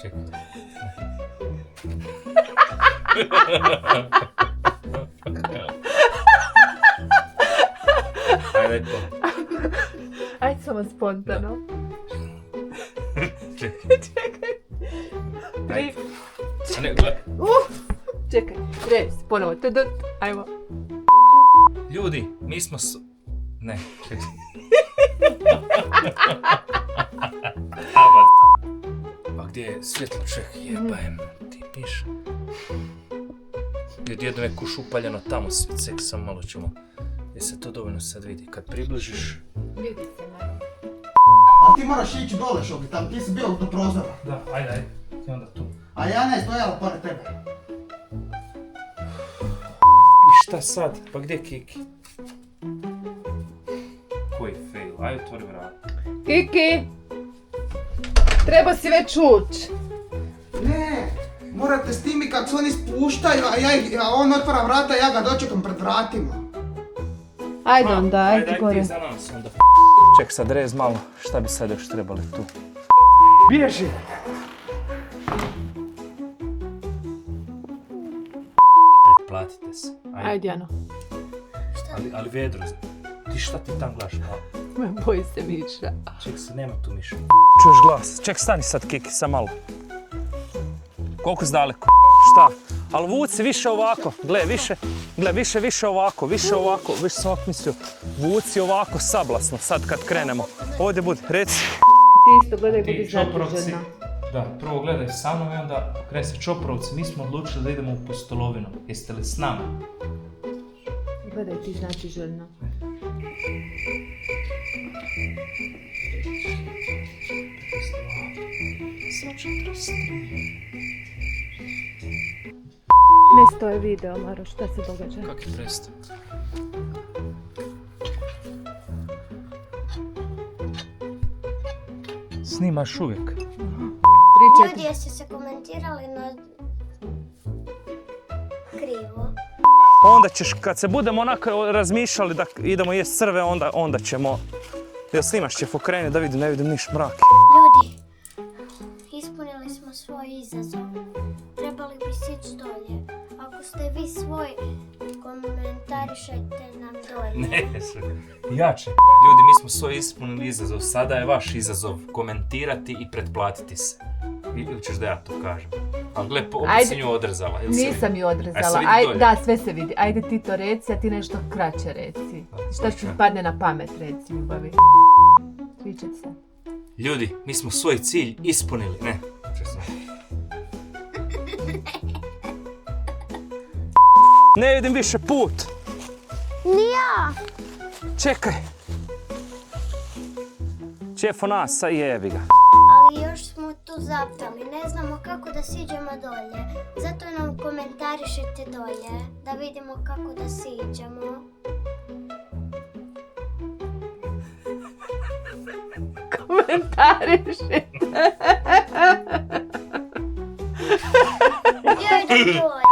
Čekaj. Ajde to. Ajde samo spontano. Čekaj. Čekaj. Ajde. A ne, gledaj. Čekaj, ponovo. Ajmo. Ljudi, mi smo Ne, čekaj. Pa gdje je svjetlo? Čekaj, jebajem ti piše. Jedno je kuš upaljeno tamo, cek, sam malo ćemo. Jer se to dovoljno sad vidi. Kad približiš... Vidi se, naravno. A ti moraš ići dole, Šobi, tam ti si bio do prozora. Da, ajde. Ti onda tu. A ja ne stojala pored tebe. I šta sad? Pa gdje Kiki? Koji fail? Ajde, otvori vrata. Kiki! Treba si već uć. Ne, morate s timi kad se oni spuštaju, a on otvara vrata, ja ga dočekam pred vratima. Ajde onda, ajde gore. Ajde ti za nas onda. Ček sad rez malo, šta bi sad još trebali tu? Bježi! Pretplatite se. Ajde, Jano. Ali Vedro, ti šta ti tam gledaš pa? Boji se Miša. Ček se, nema tu Miša. Čuješ glas? Ček, stani sad Kiki, sam malo. Koliko si daleko? Šta? Ali vuci više ovako, gle, više ovako, više sam ovako mislio. Vuci ovako sablasno, sad kad krenemo. Ovdje budi, reci. Ti isto gledaj, budi znatiželjna. Da, prvo gledaj sa mnom i onda krene se Čoprovci. Mi smo odlučili da idemo u Pustolovinu. Jeste li s nama? Gledaj ti znatiželjna. Nesto je video, Maro, šta se događa? Kak je prestao? Snimaš uvijek. Ljudi, jeste se komentirali na krivo? Onda ćeš, kad se budemo onako razmišljali da idemo jest crve, onda ćemo... Jel snimaš će fokreni da vidim, ne vidim niš mrak. Ljudi, ispunili smo svoj izazov. Trebali bi sići dolje. Ako ste vi svoj, komentarišajte nam dolje. Ne, jače. Ljudi, mi smo svoj ispunili izazov, sada je vaš izazov komentirati i pretplatiti se. Ili ćeš da ja to kažem? Ali gle, opet si nju odrezala. Nisam ju odrezala. Da, sve se vidi. Ajde ti to reci, a ti nešto kraće reci. Šta ti padne na pamet, reci, ljubavi. Sviđa se. Ljudi, mi smo svoj cilj ispunili. Ne, česno. Ne vidim više put. Ni ja! Čekaj. Čefo nas, jebi ga. Ali još smo tu zapali, ne znamo kako da siđemo dolje. Zato nam komentarišite dolje, da vidimo kako da siđemo. Komentarišite. Joj, da dolje.